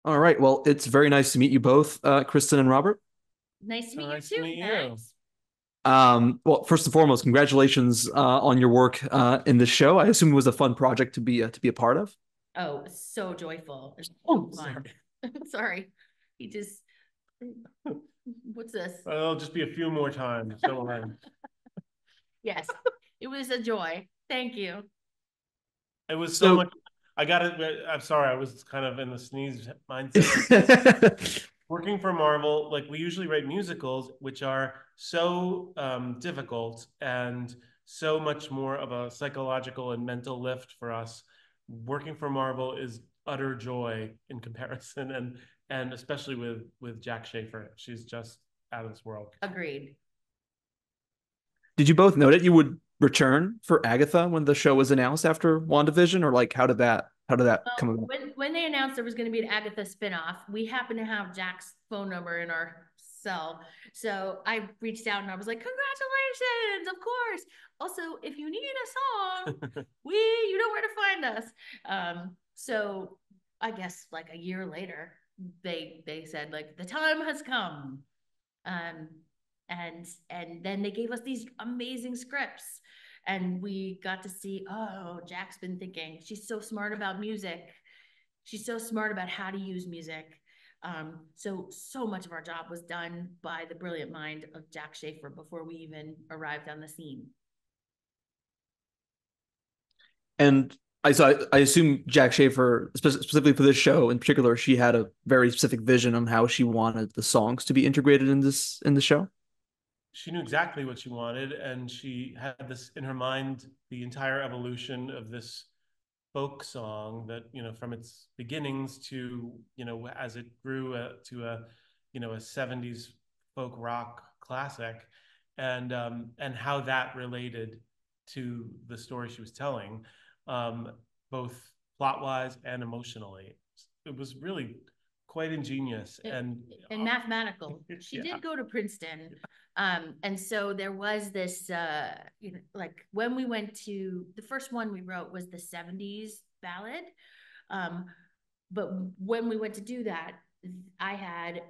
All right. Well, it's very nice to meet you both, Kristen and Robert. Nice to So meet you nice to too, meet you. Max. Well, first and foremost, congratulations on your work in this show. I assume it was a fun project to be a part of. Oh, so joyful. It's so Oh, fun. sorry. Sorry. He just, what's this? It'll just be a few more times. Don't worry. Yes, it was a joy. Thank you. It was so So, much. I got it. I'm sorry. I was kind of in the sneeze mindset, but working for Marvel, like we usually write musicals, which are so difficult and so much more of a psychological and mental lift for us. Working for Marvel is utter joy in comparison, and especially with Jack Schaefer, she's just out of this world. Agreed. did you both know that you would return for Agatha when the show was announced after WandaVision, or like how did that come Well, about? when they announced there was going to be an Agatha spinoff, we happened to have Jack's phone number in our cell. So I reached out and I was like, congratulations, of course. Also, if you need a song, you know where to find us. So I guess like a year later, they said like the time has come. Um, and then they gave us these amazing scripts and we got to see, oh, Jack's been thinking, she's so smart about music, she's so smart about how to use music. So much of our job was done by the brilliant mind of Jack Schaefer before we even arrived on the scene. And I assume Jack Schaefer, specifically for this show in particular, she had a very specific vision on how she wanted the songs to be integrated in the show. She knew exactly what she wanted, and she had this in her mind, the entire evolution of this folk song that, from its beginnings to, as it grew to a, a 70s folk rock classic, and how that related to the story she was telling, um, both plot wise and emotionally. It was really quite ingenious And mathematical. She yeah. did go to Princeton. And so there was this, like when we went to the first one we wrote was the 70s ballad. Um, but when we went to do that, I had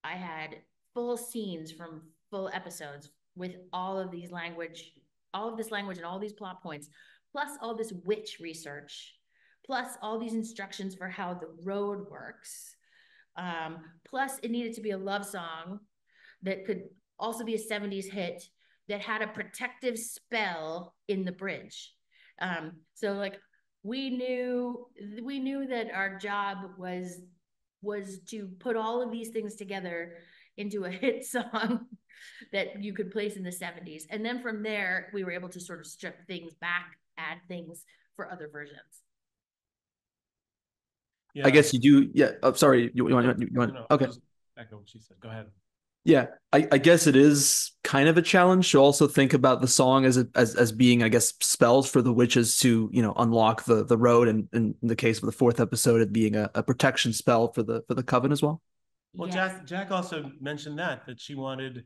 I had full scenes from full episodes with all of this language and all these plot points, plus all this witch research, plus all these instructions for how the road works. Plus, it needed to be a love song that could also be a 70s hit that had a protective spell in the bridge. So like we knew that our job was to put all of these things together into a hit song that you could place in the 70s. And then from there, we were able to sort of strip things back, add things for other versions. I Yeah. guess you do. Yeah. Oh, sorry. You No, want? no, Okay. just echo what she said. Go ahead. Yeah. I guess it is kind of a challenge to also think about the song as being, I guess, spells for the witches to, unlock the road. And in the case of the fourth episode, it being a protection spell for the coven as well. Well, Yes. Jack also mentioned that she wanted,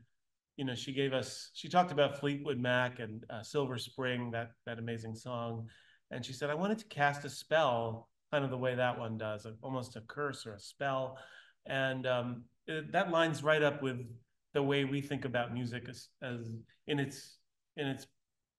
she talked about Fleetwood Mac and Silver Spring, that amazing song, and she said I wanted to cast a spell, kind of the way that one does, almost a curse or a spell, and that lines right up with the way we think about music as in its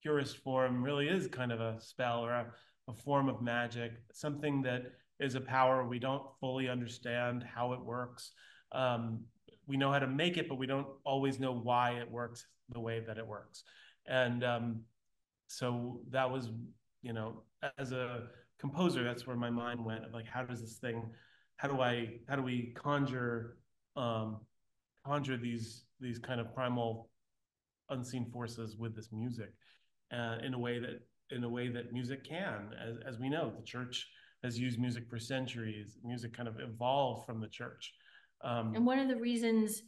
purest form, really is kind of a spell or a form of magic, something that is a power we don't fully understand how it works. um, we know how to make it, but we don't always know why it works the way that it works. And so that was, as a composer, that's where my mind went. Like, how does this thing? How do we um, conjure these kind of primal, unseen forces with this music, in a way that music can, as we know, the church has used music for centuries. Music kind of evolved from the church. And one of the reasons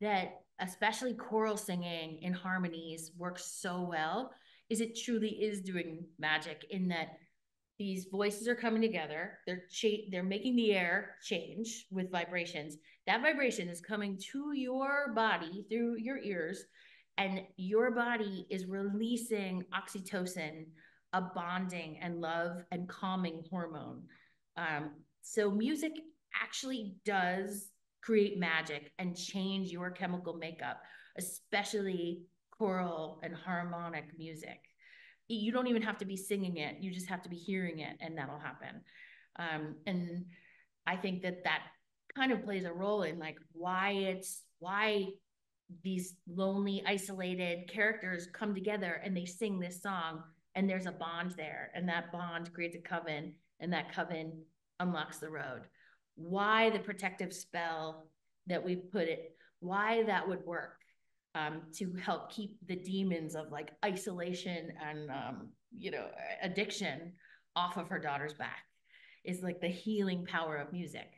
that especially choral singing in harmonies works so well is it truly is doing magic in that these voices are coming together, they're making the air change with vibrations. That vibration is coming to your body through your ears, and your body is releasing oxytocin, a bonding and love and calming hormone. So music actually does create magic and change your chemical makeup, especially choral and harmonic music. You don't even have to be singing it, you just have to be hearing it, and that'll happen. And I think that that kind of plays a role in like why these lonely, isolated characters come together and they sing this song, and there's a bond there, and that bond creates a coven, and that coven unlocks the road. Why the protective spell that we've put it, why that would work, to help keep the demons of like isolation and addiction off of her daughter's back, is like the healing power of music.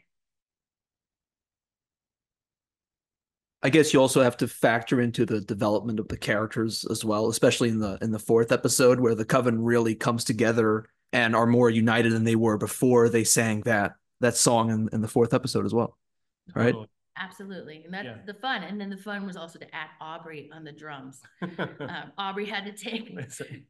I guess you also have to factor into the development of the characters as well, especially in the fourth episode where the coven really comes together and are more united than they were before they sang that song in the fourth episode as well. Right? Totally. Absolutely. And that's the fun. And then the fun was also to add Aubrey on the drums. Aubrey had to take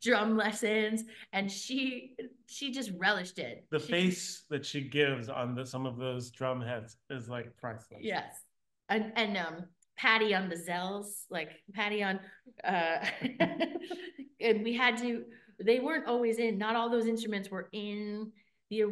drum lessons, and she just relished it. The face that she gives on some of those drum heads is like priceless. Yes. And Patty on the zells, like Patty on and we had to, they weren't always in, not all those instruments were in the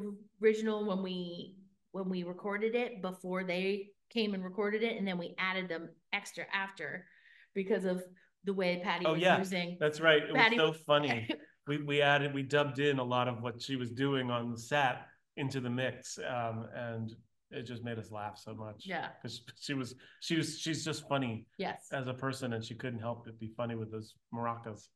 original when we recorded it, before they came and recorded it, and then we added them extra after because of the way Patty was using. That's right. It Patty was so funny. we dubbed in a lot of what she was doing on the set into the mix, and it just made us laugh so much. Yeah, because she's just funny. Yes, as a person, and she couldn't help but be funny with those maracas.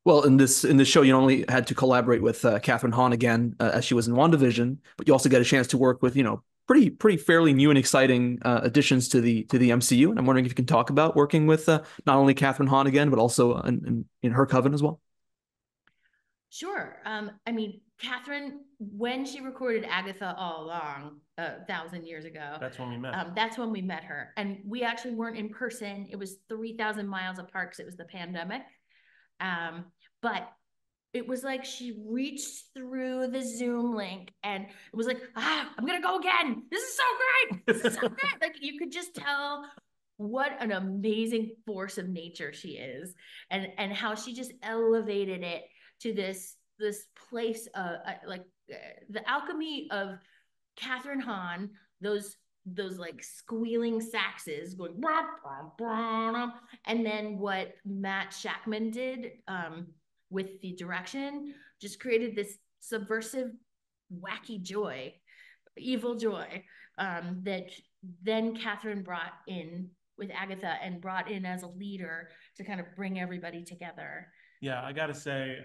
Well, in this show, you only had to collaborate with Catherine Hahn again, as she was in WandaVision, but you also get a chance to work with pretty fairly new and exciting additions to the MCU. And I'm wondering if you can talk about working with not only Catherine Hahn again, but also in her coven as well. Sure. I mean, Catherine, when she recorded Agatha All Along 1,000 years ago, that's when we met. That's when we met her, and we actually weren't in person. It was 3,000 miles apart because it was the pandemic. But it was like she reached through the Zoom link and it was like, I'm gonna go again. This is so great. This is so great. Like, you could just tell what an amazing force of nature she is, and how she just elevated it to this place of the alchemy of Catherine Hahn, those like squealing saxes going, and then what Matt Shackman did with the direction just created this subversive, wacky joy, evil joy, that then Catherine brought in with Agatha and brought in as a leader to kind of bring everybody together. Yeah, I gotta say,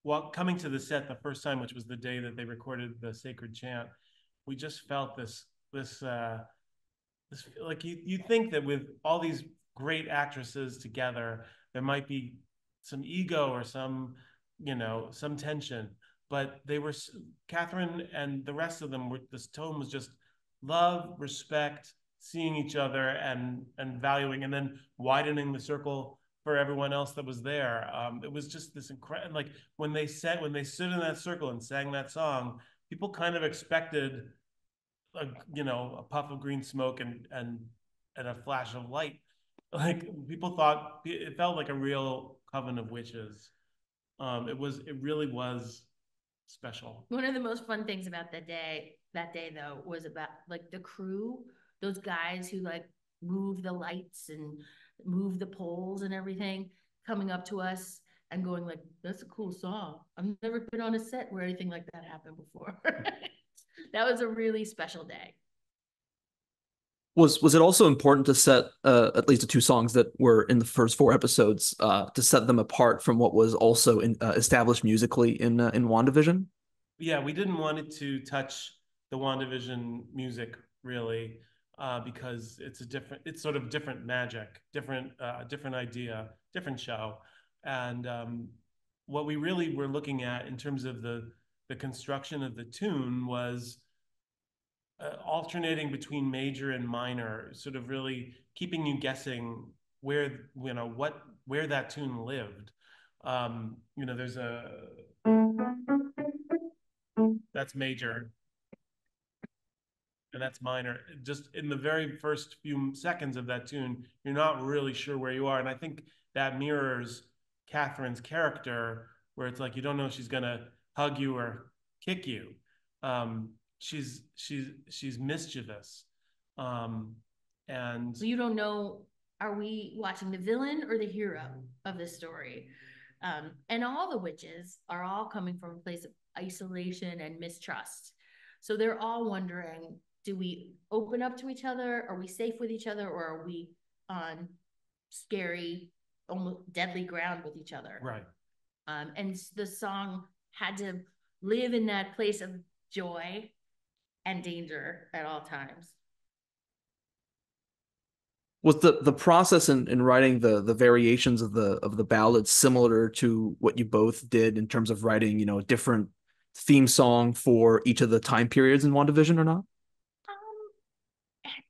while coming to the set the first time, which was the day that they recorded the Sacred Chant, we just felt this like you think that with all these great actresses together, there might be some ego or some tension, but they were, Catherine and the rest of them were, this tone was just love, respect, seeing each other and valuing, and then widening the circle for everyone else that was there. It was just this incredible, like when they stood in that circle and sang that song, people kind of expected a puff of green smoke and a flash of light. Like, people thought it felt like a real coven of witches. It really was special. One of the most fun things about that day though was about like the crew, those guys who like move the lights and move the poles and everything, coming up to us and going like, that's a cool song. I've never been on a set where anything like that happened before. That was a really special day. Was it also important to set at least the two songs that were in the first four episodes to set them apart from what was also established musically in WandaVision? Yeah, we didn't want it to touch the WandaVision music really, because it's sort of different magic, different idea, different show, and what we really were looking at in terms of the construction of the tune was alternating between major and minor, sort of really keeping you guessing where that tune lived. There's that's major. and that's minor. Just in the very first few seconds of that tune, you're not really sure where you are. And I think that mirrors Catherine's character, where it's like you don't know if she's gonna hug you or kick you. She's mischievous. Um, and You don't know, are we watching the villain or the hero of the story? And all the witches are all coming from a place of isolation and mistrust. So they're all wondering, do we open up to each other? Are we safe with each other? Or are we on scary, almost deadly ground with each other? Right. And the song had to live in that place of joy and danger at all times. Was the process in writing the variations of the ballads similar to what you both did in terms of writing, you know, a different theme song for each of the time periods in WandaVision or not?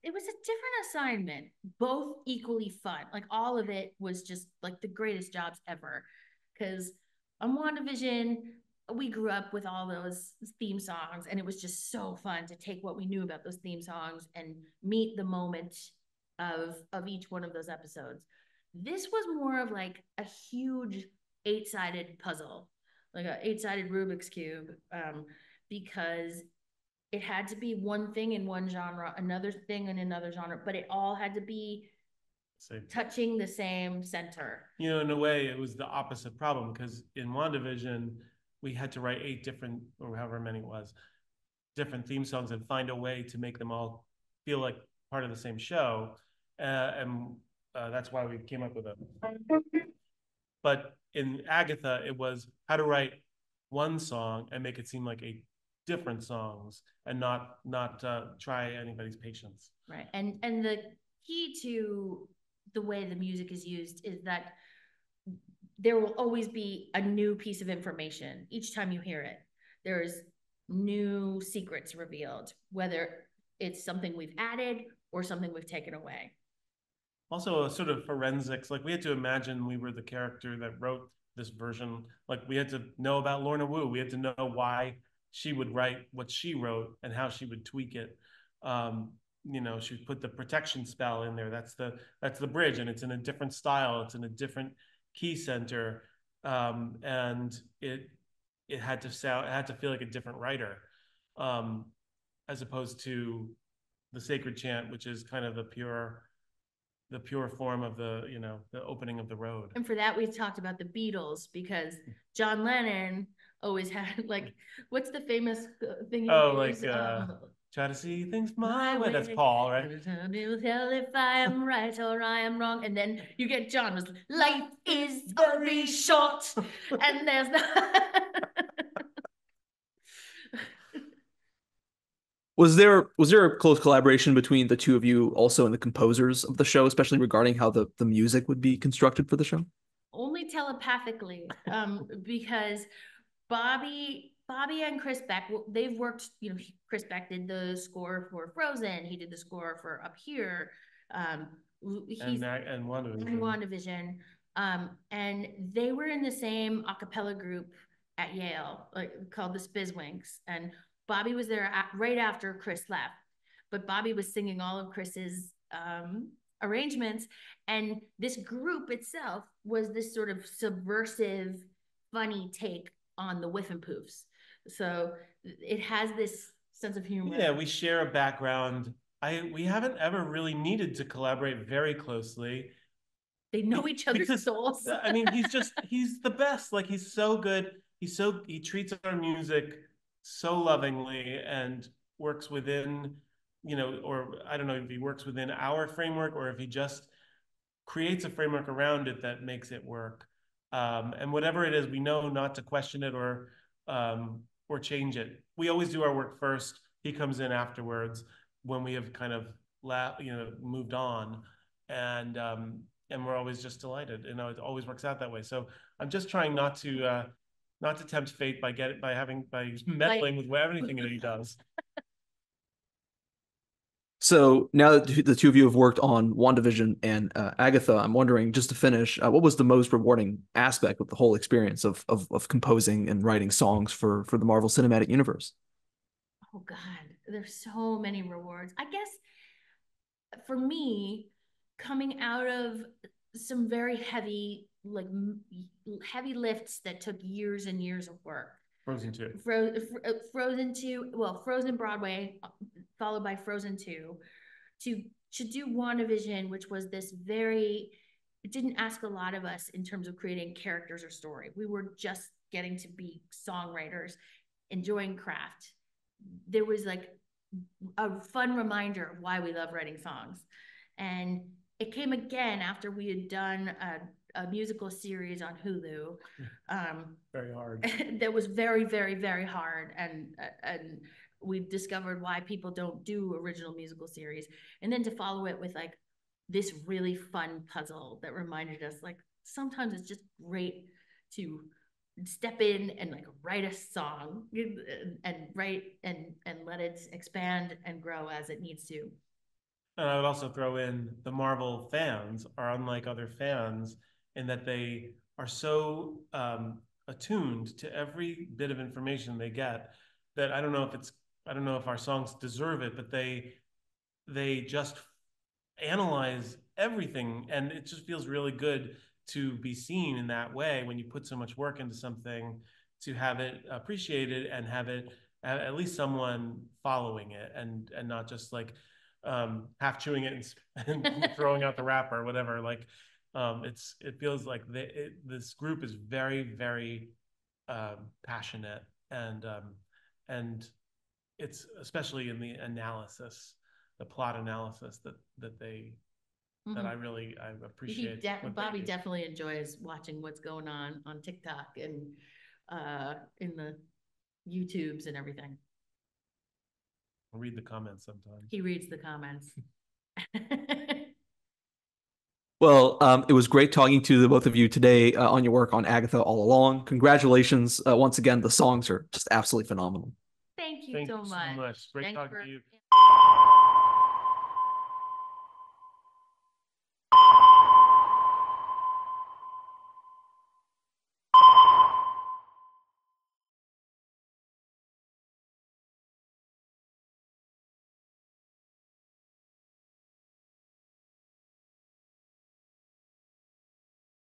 It was a different assignment, both equally fun. Like all of it was just like the greatest jobs ever. Because on WandaVision, we grew up with all those theme songs, and it was just so fun to take what we knew about those theme songs and meet the moment of each one of those episodes. This was more of like a huge eight-sided puzzle, like an eight-sided Rubik's cube, because it had to be one thing in one genre, another thing in another genre, but it all had to be touching the same center. You know, in a way, it was the opposite problem because in WandaVision, we had to write 8 different, or however many it was, different theme songs and find a way to make them all feel like part of the same show. And that's why we came up with it. But in Agatha, it was how to write one song and make it seem like 8 different songs and not try anybody's patience. Right. And the key to the way the music is used is that there will always be a new piece of information each time you hear it. There's new secrets revealed, whether it's something we've added or something we've taken away. Also, a sort of forensics, like we had to imagine we were the character that wrote this version. Like we had to know about Lorna Wu. We had to know why she would write what she wrote and how she would tweak it. You know, she put the protection spell in there. That's the bridge, and it's in a different style. It's in a different key center, and it had to sound, it had to feel like a different writer, as opposed to the sacred chant, which is kind of the pure form of the, you know, the opening of the road. And for that, we talked about the Beatles, because John Lennon always had, like, what's the famous thing? Oh, like try to see things my way. That's Paul, right? Tell if I am right or I am wrong. And then you get John was, life is very short, and there's no. Was there a close collaboration between the two of you also and the composers of the show, especially regarding how the music would be constructed for the show? Only telepathically, because Bobby and Chris Beck, they've worked, you know, Chris Beck did the score for Frozen. He did the score for Up Here. And WandaVision. And they were in the same a cappella group at Yale, called the Spizwinks. And Bobby was there right after Chris left. But Bobby was singing all of Chris's arrangements. And this group itself was this sort of subversive, funny take on the Whiffenpoofs. So it has this sense of humor. Yeah, we share a background. We haven't ever really needed to collaborate very closely. They know each other's souls. I mean, he's the best. Like, he's so good. He treats our music so lovingly and works within, you know, or I don't know if he works within our framework or if he just creates a framework around it that makes it work. And whatever it is, we know not to question it or change it. We always do our work first. He comes in afterwards when we have kind of moved on, and we're always just delighted. You know, it always works out that way. So I'm just trying not to tempt fate by meddling with everything that he does. So now that the two of you have worked on WandaVision and Agatha, I'm wondering, just to finish, what was the most rewarding aspect of the whole experience of composing and writing songs for the Marvel Cinematic Universe? Oh God. there's so many rewards. I guess for me, coming out of some very heavy, like heavy lifts that took years and years of work. Frozen 2. Frozen 2, well, Frozen Broadway, followed by Frozen 2, to do WandaVision, which was this very, it didn't ask a lot of us in terms of creating characters or story. We were just getting to be songwriters, enjoying craft. There was like a fun reminder of why we love writing songs. And it came again after we had done a musical series on Hulu. Very hard. That was very, very, very hard. And we discovered why people don't do original musical series. And then to follow it with like this really fun puzzle that reminded us like sometimes it's just great to step in and like write a song and write and let it expand and grow as it needs to. And I would also throw in the Marvel fans are unlike other fans in that they are so attuned to every bit of information they get that I don't know if our songs deserve it, but they just analyze everything, and it just feels really good to be seen in that way when you put so much work into something, to have it appreciated and have it at least someone following it and not just like half chewing it and throwing out the wrapper or whatever. Like it feels like this group is very, very passionate, and it's especially in the analysis, the plot analysis that they that I appreciate. Bobby definitely enjoys watching what's going on TikTok and in the YouTubes and everything. I'll read the comments sometimes. He reads the comments. Well, it was great talking to the both of you today on your work on Agatha all along. Congratulations once again. The songs are just absolutely phenomenal. Thank you so much. Great talking to you.